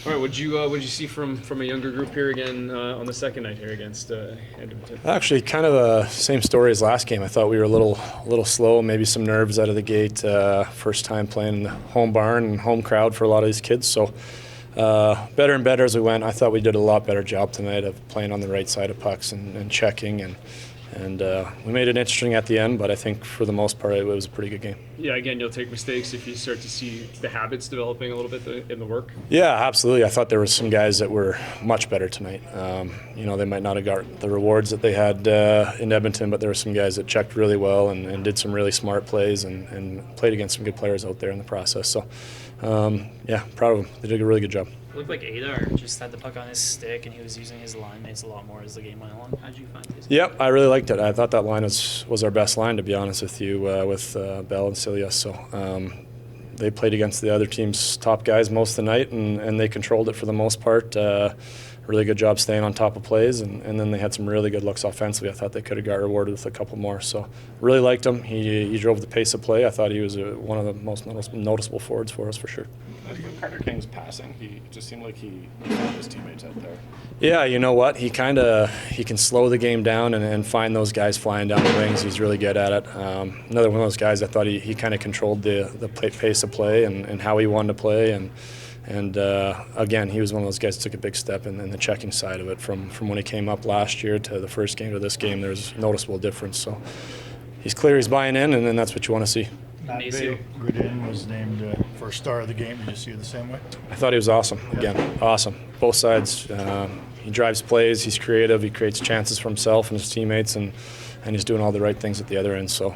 All right, what'd you see from a younger group here again on the second night here against Edmonton? Actually, kind of the same story as last game. I thought we were a little slow, maybe some nerves out of the gate. First time playing in the home barn and home crowd for a lot of these kids. So better and better as we went. I thought we did a lot better job tonight of playing on the right side of pucks and checking and we made it interesting at the end, but I think for the most part it was a pretty good game. Yeah, again, you'll take mistakes if you start to see the habits developing a little bit in the work. Yeah, absolutely. I thought there were some guys that were much better tonight. They might not have got the rewards that they had in Edmonton, but there were some guys that checked really well and did some really smart plays and played against some good players out there in the process. So, proud of them. They did a really good job. It looked like Adar just had the puck on his stick, and he was using his line mates a lot more as the game went along. How did you find his game? Yep, I really liked it. I thought that line was our best line, to be honest with you, with Bell and Cilia. So they played against the other team's top guys most of the night, and they controlled it for the most part. Really good job staying on top of plays, and then they had some really good looks offensively. I thought they could have got rewarded with a couple more. So really liked him. He drove the pace of play. I thought he was one of the most noticeable forwards for us for sure. Carter King's passing, he just seemed like he found his teammates out there. Yeah, you know what? He can slow the game down and find those guys flying down the wings. He's really good at it. Another one of those guys, I thought he kind of controlled the pace of play and how he wanted to play. And again, he was one of those guys that took a big step in the checking side of it. From when he came up last year to the first game to this game, there's a noticeable difference. So he's clear he's buying in, and then that's what you want to see. Matt Goodin was named first star of the game. Did you see it the same way? I thought he was awesome. Again, awesome. Both sides. He drives plays. He's creative. He creates chances for himself and his teammates, and he's doing all the right things at the other end. So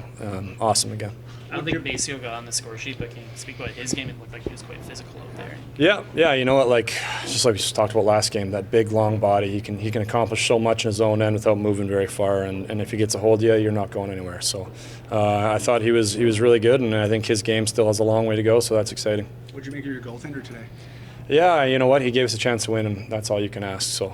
awesome again. I don't think Maceo got on the score sheet, but can you speak about his game? It looked like he was quite physical out there. Yeah. You know what? Just like we just talked about last game, that big, long body. He can accomplish so much in his own end without moving very far. And if he gets a hold of you, you're not going anywhere. So I thought he was really good, and I think his game still has a long way to go. So that's exciting. What did you make of your goaltender today? Yeah, you know what? He gave us a chance to win, and that's all you can ask. So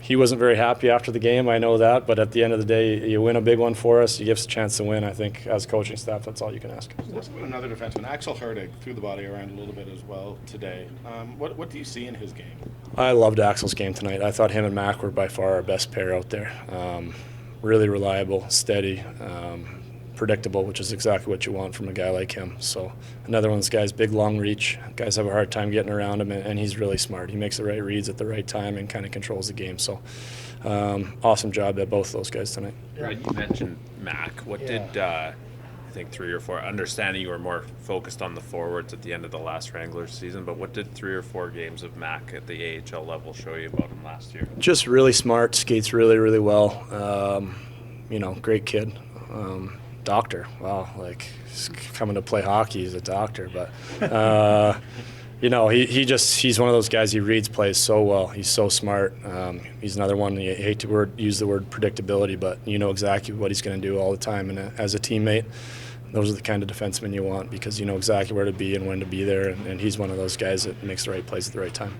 he wasn't very happy after the game, I know that. But at the end of the day, you win a big one for us. You give us a chance to win. I think as coaching staff, that's all you can ask. Another defenseman, Axel Herdig, threw the body around a little bit as well today. What do you see in his game? I loved Axel's game tonight. I thought him and Mac were by far our best pair out there. Really reliable, steady, predictable, which is exactly what you want from a guy like him. So another one of those guys, big, long reach. Guys have a hard time getting around him, and he's really smart. He makes the right reads at the right time and kind of controls the game. So awesome job by both of those guys tonight. Right, you mentioned Mac. What did I think 3 or 4, understanding you were more focused on the forwards at the end of the last Wranglers season, but what did 3 or 4 games of Mac at the AHL level show you about him last year? Just really smart, skates really, really well. Great kid. Doctor, wow, he's coming to play hockey. He's a doctor, but he's one of those guys. He reads plays so well. He's so smart. He's another one. You hate to use the word predictability, but you know exactly what he's going to do all the time. And as a teammate, those are the kind of defensemen you want, because you know exactly where to be and when to be there. And he's one of those guys that makes the right plays at the right time.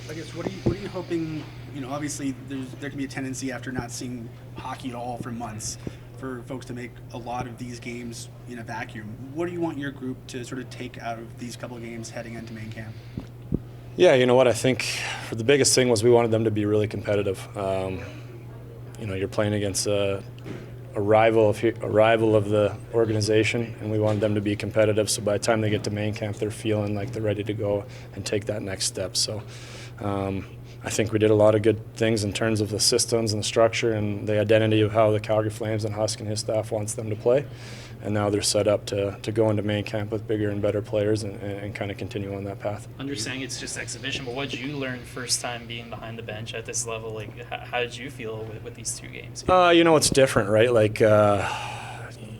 I guess what are you hoping? Obviously there can be a tendency after not seeing hockey at all for months, for folks to make a lot of these games in a vacuum. What do you want your group to sort of take out of these couple of games heading into main camp? Yeah, you know what? I think for the biggest thing was we wanted them to be really competitive. You're playing against a rival of the organization, and we wanted them to be competitive. So by the time they get to main camp, they're feeling like they're ready to go and take that next step. So I think we did a lot of good things in terms of the systems and the structure and the identity of how the Calgary Flames and Husk and his staff wants them to play. And now they're set up to go into main camp with bigger and better players and kind of continue on that path. Understanding it's just exhibition, but what did you learn first time being behind the bench at this level? How did you feel with these 2 games? It's different, right?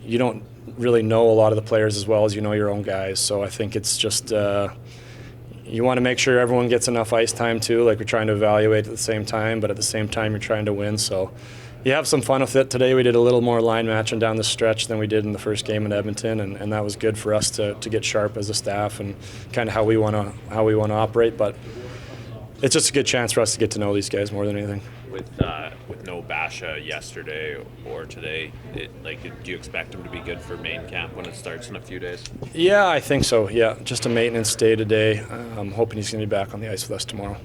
You don't really know a lot of the players as well as you know your own guys. So I think it's just you want to make sure everyone gets enough ice time too. We're trying to evaluate at the same time, but at the same time you're trying to win. So you have some fun with it. Today we did a little more line matching down the stretch than we did in the first game in Edmonton, and that was good for us to get sharp as a staff and kind of how we want to operate. But it's just a good chance for us to get to know these guys more than anything. with no Basha yesterday or today, do you expect him to be good for main camp when it starts in a few days? Yeah, I think so. Yeah, just a maintenance day today. I'm hoping he's going to be back on the ice with us tomorrow.